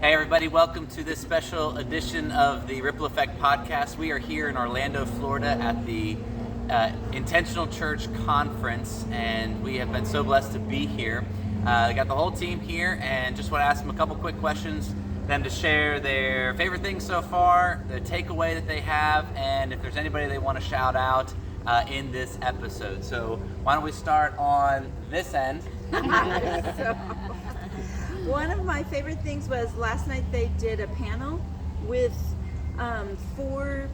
Hey everybody, welcome to this special edition of the Ripple Effect podcast. We are here in Orlando, Florida at the Intentional Church Conference, and we have been so blessed to be here. I got the whole team here and just want to ask them a couple quick questions, them to share their favorite things so far, the takeaway that they have, and if there's anybody they want to shout out in this episode. So why don't we start on this end? One of my favorite things was last night they did a panel with four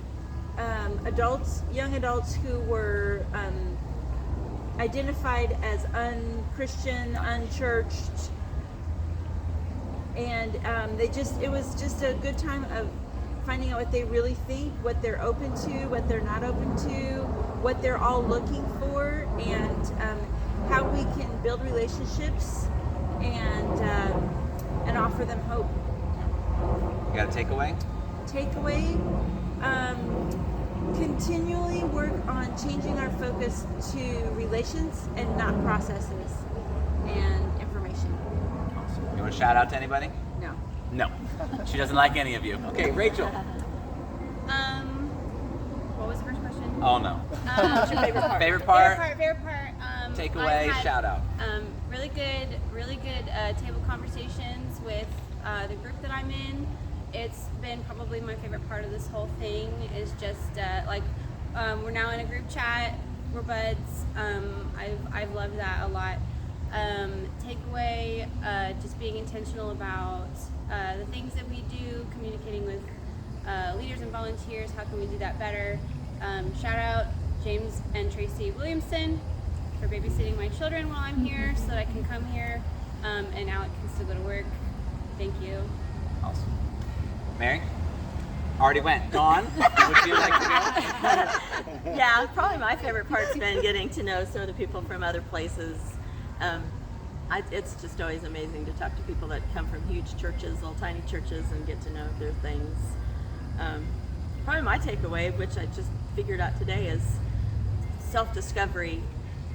young adults who were identified as unchristian, unchurched, and it was just a good time of finding out what they really think, what they're open to, what they're not open to, what they're all looking for, and how we can build relationships and offer them hope. You got a takeaway? Continually work on changing our focus to relations and not processes and information. Awesome. You want to shout out to anybody? No. No. She doesn't like any of you. Okay, Rachel. What was the first question? Oh no. What's your favorite part? Favorite part? Favorite part. Takeaway, shout out. Really good table conversations with the group that I'm in. It's been probably my favorite part of this whole thing is just we're now in a group chat. We're buds. I've loved that a lot. Takeaway, just being intentional about the things that we do, communicating with leaders and volunteers. How can we do that better? Shout out James and Tracy Williamson for babysitting my children while I'm here so that I can come here and Alec can still go to work. Thank you. Awesome. Mary? Already went. Dawn, would you like to go? Yeah, probably my favorite part's been getting to know some of the people from other places. It's just always amazing to talk to people that come from huge churches, little tiny churches, and get to know their things. Probably my takeaway, which I just figured out today, is self-discovery.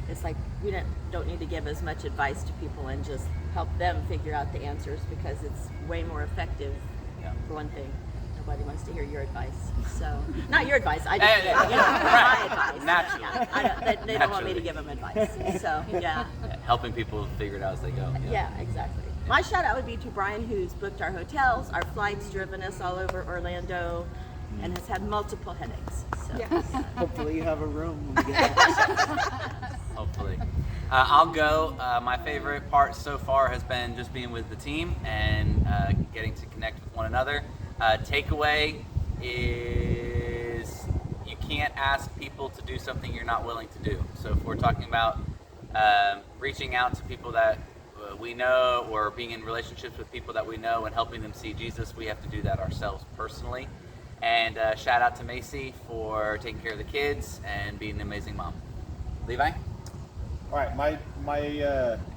It's like we don't need to give as much advice to people and just help them figure out the answers because it's way more effective. Yeah. For one thing, nobody wants to hear your advice. So, not your advice. I just, Right. my advice. Naturally. Yeah, they don't want me to Naturally. give them advice. So, yeah. Helping people figure it out as they go. Yeah, exactly. My shout out would be to Brian, who's booked our hotels, our flights, driven us all over Orlando, and has had multiple headaches. So, Yes. Hopefully you have a room when we get there. Hopefully. I'll go. My favorite part so far has been just being with the team and getting to connect with one another. Takeaway is you can't ask people to do something you're not willing to do. So if we're talking about reaching out to people that we know or being in relationships with people that we know and helping them see Jesus, we have to do that ourselves personally. And shout out to Macy for taking care of the kids and being an amazing mom. Levi? All right, my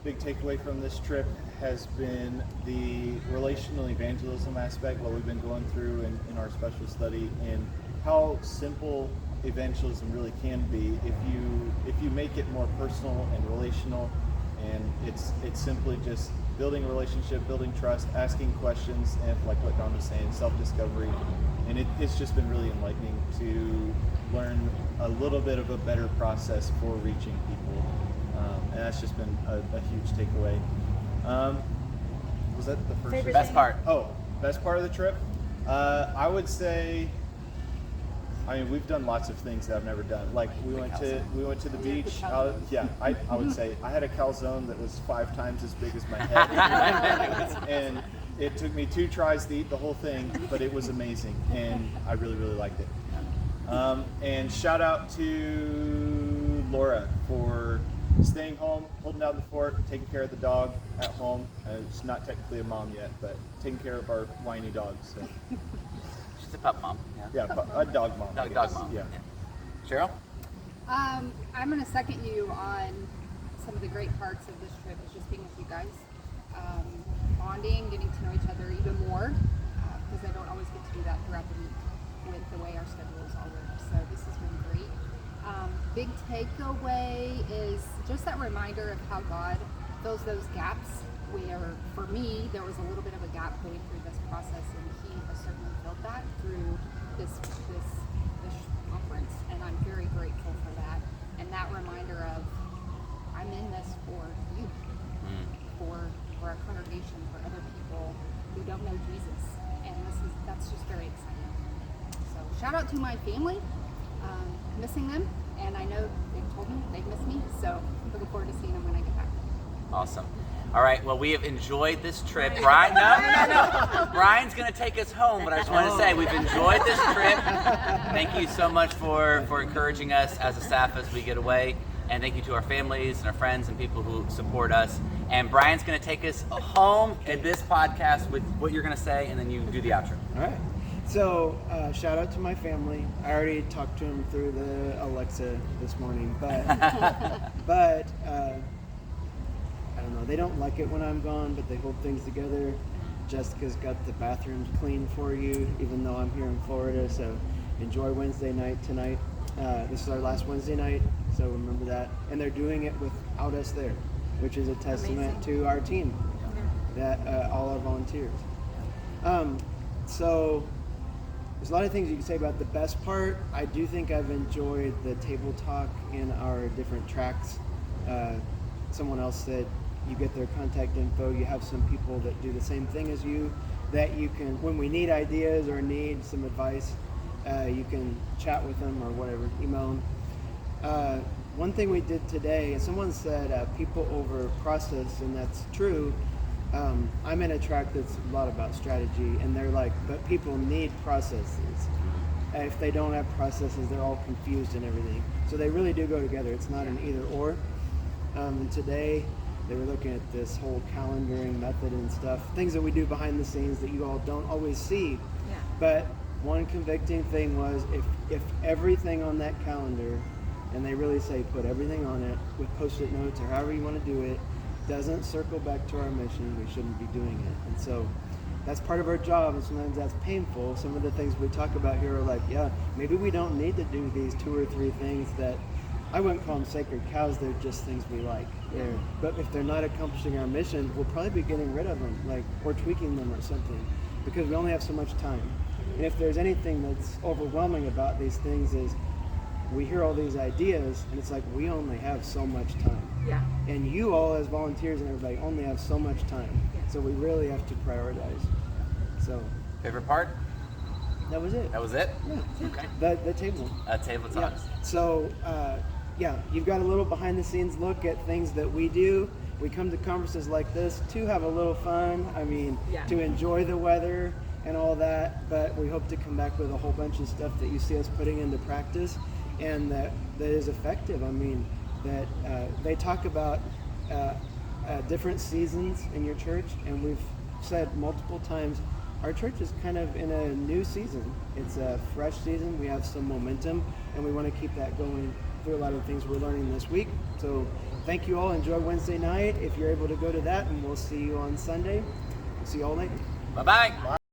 big takeaway from this trip has been the relational evangelism aspect, what we've been going through in our special study, and how simple evangelism really can be if you make it more personal and relational, and it's simply just building a relationship, building trust, asking questions, and like what Don was saying, self-discovery, and it's just been really enlightening to learn a little bit of a better process for reaching people. And that's just been a huge takeaway. Was that the first? Favorite Best part. Oh, best part of the trip? I would say, we've done lots of things that I've never done. Like we went to the beach. I would say I had a calzone that was 5 times as big as my head, and it took me 2 tries to eat the whole thing, but it was amazing, and I really, really liked it. And shout out to Laura for staying home, holding down the fort, taking care of the dog at home. She's not technically a mom yet, but taking care of our whiny dogs. So. She's a pup mom. Yeah, a dog mom. I Dog guess. mom. Yeah. Cheryl? I'm going to second you on some of the great parts of this trip is just being with you guys. Bonding, getting to know each other even more, because I don't always get to do that throughout the week with the way our schedules all work. So this has been great. Big takeaway is just that reminder of how God fills those gaps where, for me, there was a little bit of a gap at going through this process, and he has certainly felt that through this conference, and I'm very grateful for that. And that reminder of, I'm in this for you, for our congregation, for other people who don't know Jesus, and that's just very exciting. So shout out to my family, missing them, and I know they've told me they've missed me, so I'm looking forward to seeing them when I get back. Awesome. All right, well, we have enjoyed this trip. Brian, no. Brian's going to take us home, but I just want to say we've enjoyed this trip. Thank you so much for encouraging us as a staff as we get away. And thank you to our families and our friends and people who support us. And Brian's going to take us home in this podcast with what you're going to say, and then you do the outro. All right. So, shout out to my family. I already talked to them through the Alexa this morning, but I don't know. They don't like it when I'm gone, but they hold things together. Jessica's got the bathrooms clean for you, even though I'm here in Florida. So, enjoy Wednesday night tonight. This is our last Wednesday night, so remember that. And they're doing it without us there, which is a testament to our team, that all our volunteers. So there's a lot of things you can say about the best part. I do think I've enjoyed the table talk in our different tracks. Someone else said you get their contact info. You have some people that do the same thing as you, that you can, when we need ideas or need some advice, you can chat with them or whatever, email them. One thing we did today, someone said people over process, and that's true. I'm in a track that's a lot about strategy, and they're like, but people need processes. If they don't have processes, they're all confused and everything. So they really do go together. It's not an either or. And today, they were looking at this whole calendaring method and stuff, things that we do behind the scenes that you all don't always see. Yeah. But one convicting thing was if everything on that calendar, and they really say put everything on it with post-it notes or however you want to do it, doesn't circle back to our mission, we shouldn't be doing it. And so that's part of our job, and sometimes that's painful. Some of the things we talk about here are like, yeah, maybe we don't need to do these 2 or 3 things that, I wouldn't call them sacred cows, they're just things we like. But if they're not accomplishing our mission, we'll probably be getting rid of them, or tweaking them or something, because we only have so much time. And if there's anything that's overwhelming about these things is we hear all these ideas, and it's like we only have so much time. Yeah. And you all as volunteers and everybody only have so much time. So we really have to prioritize. So Favorite part? that was it. That was it? Yeah. Okay. The table. Table Yeah. talks. So, you've got a little behind the scenes look at things that we do. We come to conferences like this to have a little fun. I mean, to enjoy the weather and all that. But we hope to come back with a whole bunch of stuff that you see us putting into practice and that is effective. I mean, that they talk about different seasons in your church, and we've said multiple times, our church is kind of in a new season. It's a fresh season. We have some momentum, and we want to keep that going through a lot of things we're learning this week. So thank you all. Enjoy Wednesday night if you're able to go to that, and we'll see you on Sunday. See you all later. Bye-bye.